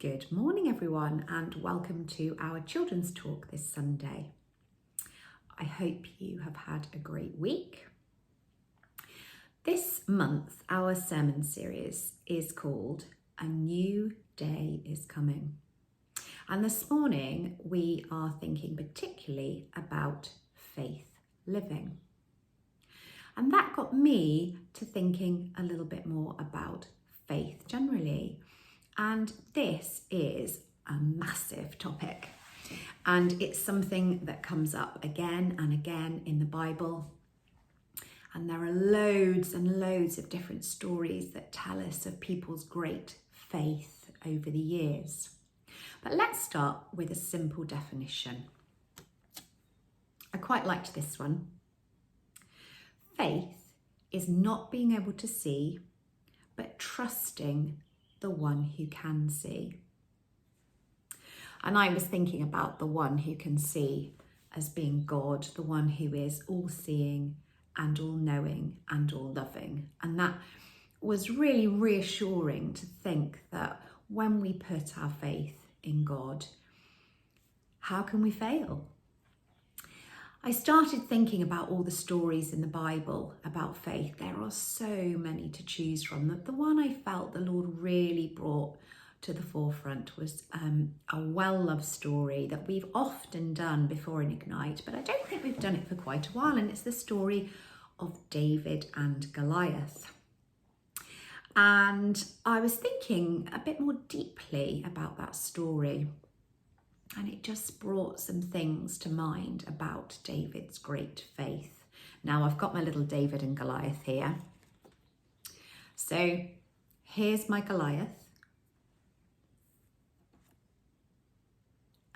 Good morning everyone and welcome to our children's talk this Sunday. I hope you have had a great week. This month our sermon series is called A New Day is Coming. And this morning we are thinking particularly about faith living. And that got me to thinking a little bit more about faith generally. And this is a massive topic, and it's something that comes up again and again in the Bible. And there are loads and loads of different stories that tell us of people's great faith over the years. But let's start with a simple definition. I quite liked this one. Faith is not being able to see, but trusting the one who can see. And I was thinking about the one who can see as being God, the one who is all-seeing and all-knowing and all-loving. And that was really reassuring to think that when we put our faith in God, how can we fail? I started thinking about all the stories in the Bible about faith. There are so many to choose from. The one I felt the Lord really brought to the forefront was a well-loved story that we've often done before in Ignite, but I don't think we've done it for quite a while, and it's the story of David and Goliath. And I was thinking a bit more deeply about that story. And it just brought some things to mind about David's great faith. Now I've got my little David and Goliath here. So here's my Goliath.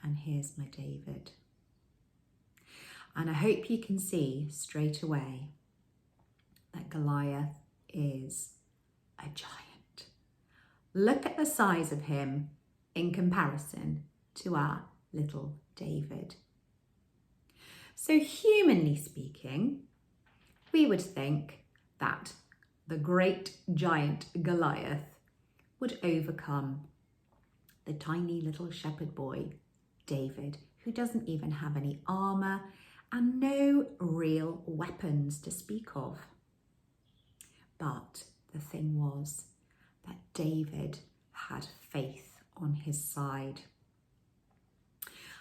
And here's my David. And I hope you can see straight away that Goliath is a giant. Look at the size of him in comparison to our little David. So humanly speaking, we would think that the great giant Goliath would overcome the tiny little shepherd boy, David, who doesn't even have any armour and no real weapons to speak of. But the thing was that David had faith on his side.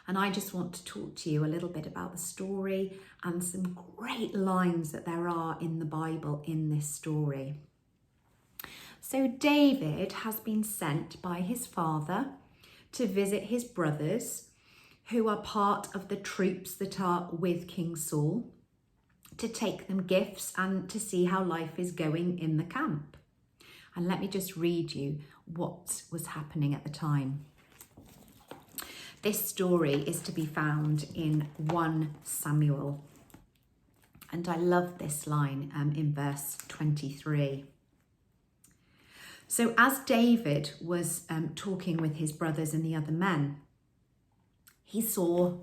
And I just want to talk to you a little bit about the story and some great lines that there are in the Bible in this story. So David has been sent by his father to visit his brothers who are part of the troops that are with King Saul, to take them gifts and to see how life is going in the camp. And let me just read you what was happening at the time. This story is to be found in 1 Samuel. And I love this line in verse 23. So as David was talking with his brothers and the other men, he saw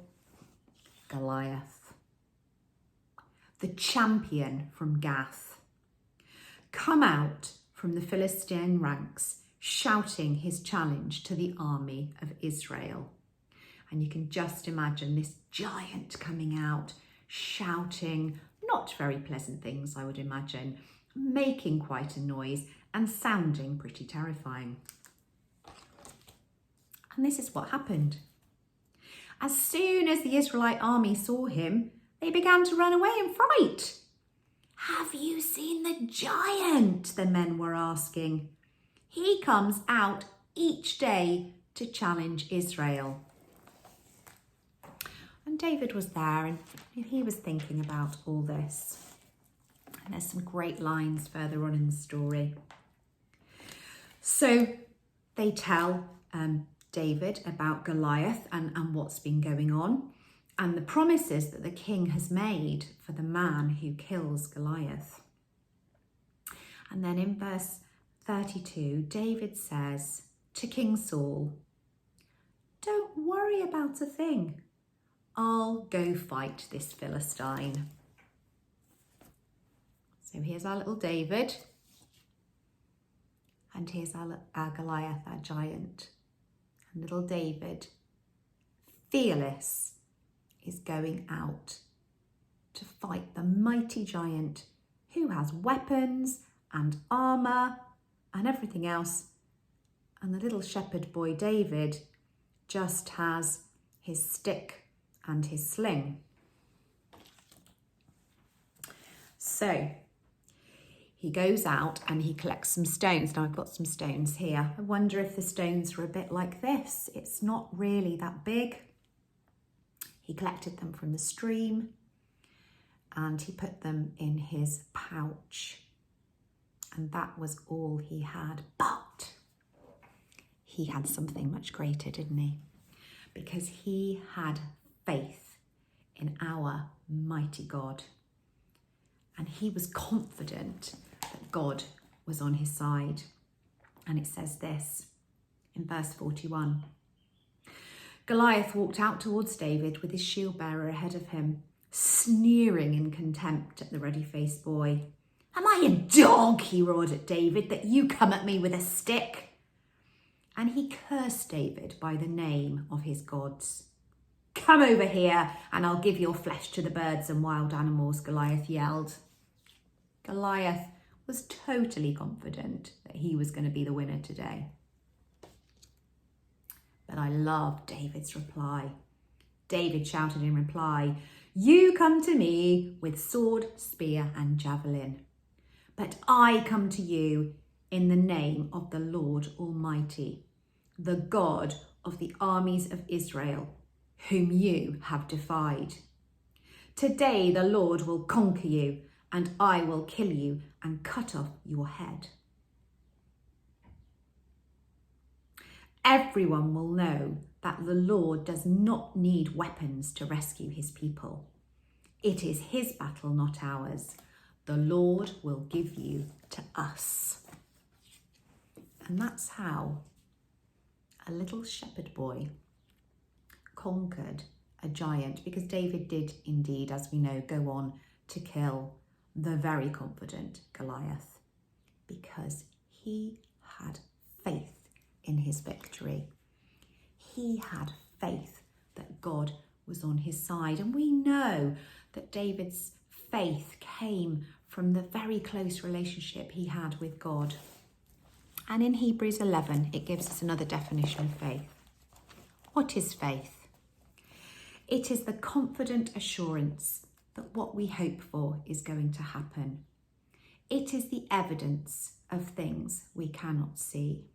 Goliath, the champion from Gath, come out from the Philistine ranks, shouting his challenge to the army of Israel. And you can just imagine this giant coming out, shouting not very pleasant things, I would imagine, making quite a noise and sounding pretty terrifying. And this is what happened. As soon as the Israelite army saw him, they began to run away in fright. "Have you seen the giant?" the men were asking. "He comes out each day to challenge Israel." And David was there and he was thinking about all this. And there's some great lines further on in the story. So they tell David about Goliath and what's been going on and the promises that the king has made for the man who kills Goliath. And then in verse 32, David says to King Saul, "Don't worry about a thing. I'll go fight this Philistine." So here's our little David. And here's our Goliath, our giant. And little David, fearless, is going out to fight the mighty giant who has weapons and armour and everything else. And the little shepherd boy David just has his stick and his sling. So he goes out and he collects some stones. Now I've got some stones here. I wonder if the stones were a bit like this. It's not really that big. He collected them from the stream and he put them in his pouch. And that was all he had. But he had something much greater, didn't he? Because he had faith in our mighty God. And he was confident that God was on his side. And it says this in verse 41. Goliath walked out towards David with his shield bearer ahead of him, sneering in contempt at the ruddy-faced boy. Am I a dog, he roared at David, that you come at me with a stick? And he cursed David by the name of his gods. Come over here and I'll give your flesh to the birds and wild animals, Goliath yelled. Goliath was totally confident that he was going to be the winner today. But I love David's reply. David shouted in reply, you come to me with sword, spear and javelin, but I come to you in the name of the Lord Almighty, the God of the armies of Israel, whom you have defied. Today the Lord will conquer you, and I will kill you and cut off your head. Everyone will know that the Lord does not need weapons to rescue his people. It is his battle, not ours. The Lord will give you to us. And that's how a little shepherd boy conquered a giant, because David did indeed, as we know, go on to kill the very confident Goliath, because he had faith in his victory. He had faith that God was on his side. And we know that David's faith came from the very close relationship he had with God. And in Hebrews 11, it gives us another definition of faith. What is faith? It is the confident assurance that what we hope for is going to happen. It is the evidence of things we cannot see.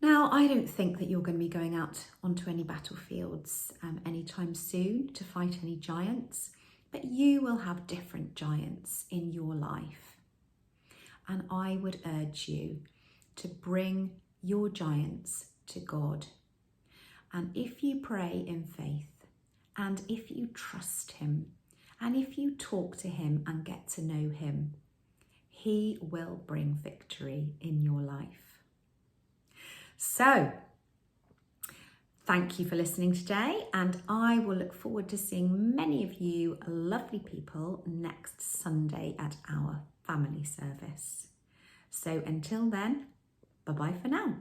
Now, I don't think that you're going to be going out onto any battlefields anytime soon to fight any giants, but you will have different giants in your life. And I would urge you to bring your giants to God. And if you pray in faith, and if you trust him, and if you talk to him and get to know him, he will bring victory in your life. So, thank you for listening today, and I will look forward to seeing many of you lovely people next Sunday at our family service. So until then, bye-bye for now.